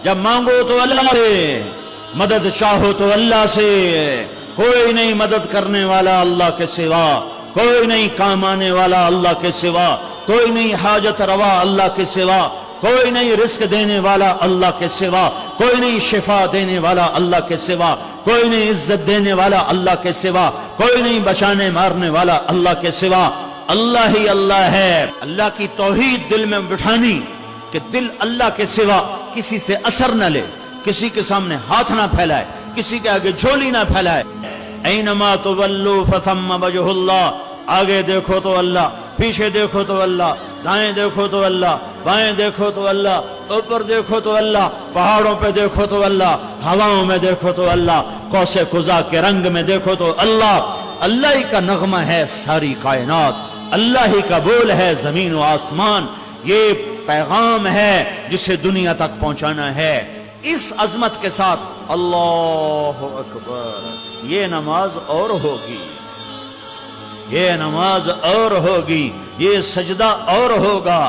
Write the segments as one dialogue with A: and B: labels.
A: جب مانگو تو اللہ سے، مدد چاہو تو اللہ سے، کوئی نہیں مدد کرنے والا اللہ کے سوا، کوئی نہیں کام آنے والا اللہ کے سوا، کوئی نہیں حاجت روا اللہ کے سوا، کوئی نہیں رزق دینے والا اللہ کے سوا، کوئی نہیں شفا دینے والا اللہ کے سوا، کوئی نہیں عزت دینے والا اللہ کے سوا، کوئی نہیں بچانے مارنے والا اللہ کے سوا، اللہ ہی اللہ ہے۔ اللہ کی توحید دل میں بٹھانی کہ دل اللہ کے سوا کسی سے اثر نہ لے، کسی کے سامنے ہاتھ نہ پھیلائے، کسی کے آگے جھولی نہ پھیلائے۔ اینما تولوا فثم وجہ اللہ، آگے دیکھو تو اللہ، پیچھے دیکھو تو اللہ، دائیں دیکھو تو اللہ، بائیں دیکھو تو اللہ، اوپر دیکھو تو اللہ، پہاڑوں پہ دیکھو تو اللہ، ہواؤں میں دیکھو تو اللہ، قوس قزح کے رنگ میں دیکھو تو اللہ۔ اللہ ہی کا نغمہ ہے ساری کائنات، اللہ ہی کا بول ہے زمین و آسمان، یہ پیغام ہے جسے دنیا تک پہنچانا ہے۔ اس عظمت کے ساتھ اللہ اکبر، یہ نماز اور ہوگی، یہ نماز اور ہوگی، یہ سجدہ اور ہوگا،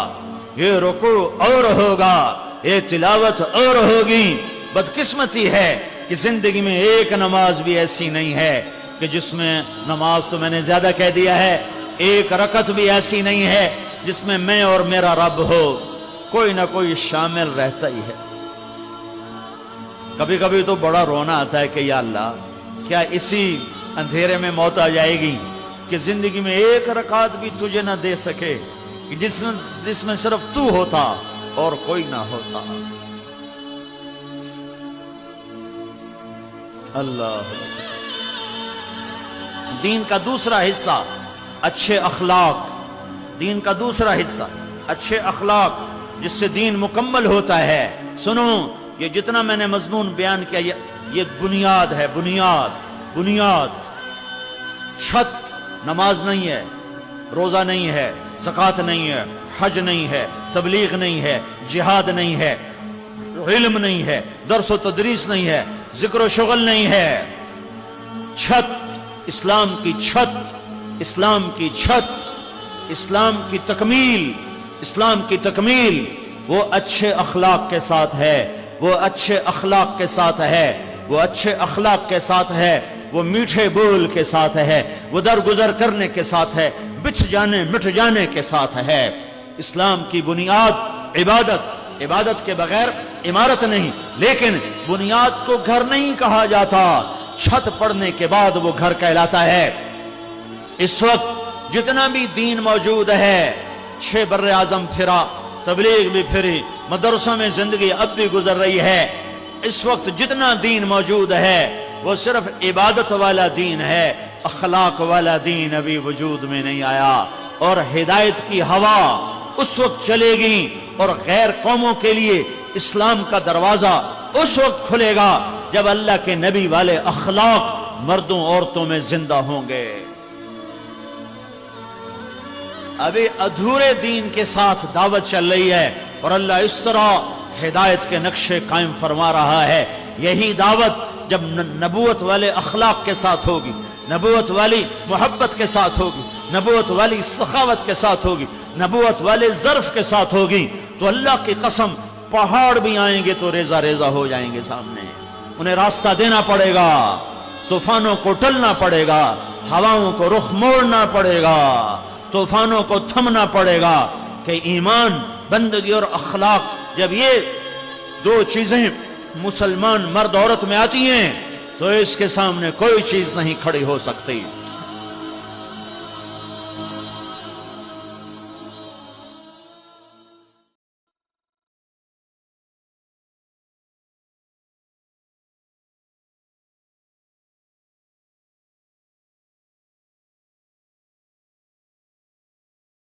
A: یہ رکوع اور ہوگا، یہ تلاوت اور ہوگی۔ بدقسمتی ہے کہ زندگی میں ایک نماز بھی ایسی نہیں ہے کہ جس میں، نماز تو میں نے زیادہ کہہ دیا ہے، ایک رکعت بھی ایسی نہیں ہے جس میں میں اور میرا رب ہو، کوئی نہ کوئی شامل رہتا ہی ہے۔ کبھی کبھی تو بڑا رونا آتا ہے کہ یا اللہ، کیا اسی اندھیرے میں موت آ جائے گی کہ زندگی میں ایک رکعت بھی تجھے نہ دے سکے، جس میں صرف تو ہوتا اور کوئی نہ ہوتا۔ اللہ، دین کا دوسرا حصہ اچھے اخلاق، دین کا دوسرا حصہ اچھے اخلاق، جس سے دین مکمل ہوتا ہے۔ سنو، یہ جتنا میں نے مضمون بیان کیا یہ بنیاد ہے، بنیاد۔ چھت نماز نہیں ہے، روزہ نہیں ہے، زکوٰۃ نہیں ہے، حج نہیں ہے، تبلیغ نہیں ہے، جہاد نہیں ہے، علم نہیں ہے، درس و تدریس نہیں ہے، ذکر و شغل نہیں ہے۔ چھت، اسلام کی چھت، اسلام کی چھت، اسلام کی تکمیل، اسلام کی تکمیل وہ اچھے اخلاق کے ساتھ ہے، وہ اچھے اخلاق کے ساتھ ہے، وہ اچھے اخلاق کے ساتھ ہے، وہ میٹھے بول کے ساتھ ہے، وہ درگزر کرنے کے ساتھ ہے، بچھ جانے مٹ جانے کے ساتھ ہے۔ اسلام کی بنیاد عبادت، عبادت کے بغیر عمارت نہیں، لیکن بنیاد کو گھر نہیں کہا جاتا، چھت پڑنے کے بعد وہ گھر کہلاتا ہے۔ اس وقت جتنا بھی دین موجود ہے، 6 بر اعظم پھرا، تبلیغ بھی پھری، مدرسوں میں زندگی اب بھی گزر رہی ہے، اس وقت جتنا دین موجود ہے وہ صرف عبادت والا دین ہے، اخلاق والا دین ابھی وجود میں نہیں آیا۔ اور ہدایت کی ہوا اس وقت چلے گی اور غیر قوموں کے لیے اسلام کا دروازہ اس وقت کھلے گا جب اللہ کے نبی والے اخلاق مردوں عورتوں میں زندہ ہوں گے۔ ابھی ادھورے دین کے ساتھ دعوت چل رہی ہے اور اللہ اس طرح ہدایت کے نقشے قائم فرما رہا ہے۔ یہی دعوت جب نبوت والے اخلاق کے ساتھ ہوگی، نبوت والی محبت کے ساتھ ہوگی، نبوت والی سخاوت کے ساتھ ہوگی، نبوت والے ظرف کے ساتھ ہوگی، تو اللہ کی قسم پہاڑ بھی آئیں گے تو ریزہ ریزہ ہو جائیں گے سامنے، انہیں راستہ دینا پڑے گا، طوفانوں کو ٹلنا پڑے گا، ہواؤں کو رخ موڑنا پڑے گا، طوفانوں کو تھمنا پڑے گا کہ ایمان، بندگی اور اخلاق جب یہ دو چیزیں مسلمان مرد عورت میں آتی ہیں تو اس کے سامنے کوئی چیز نہیں کھڑی ہو سکتی۔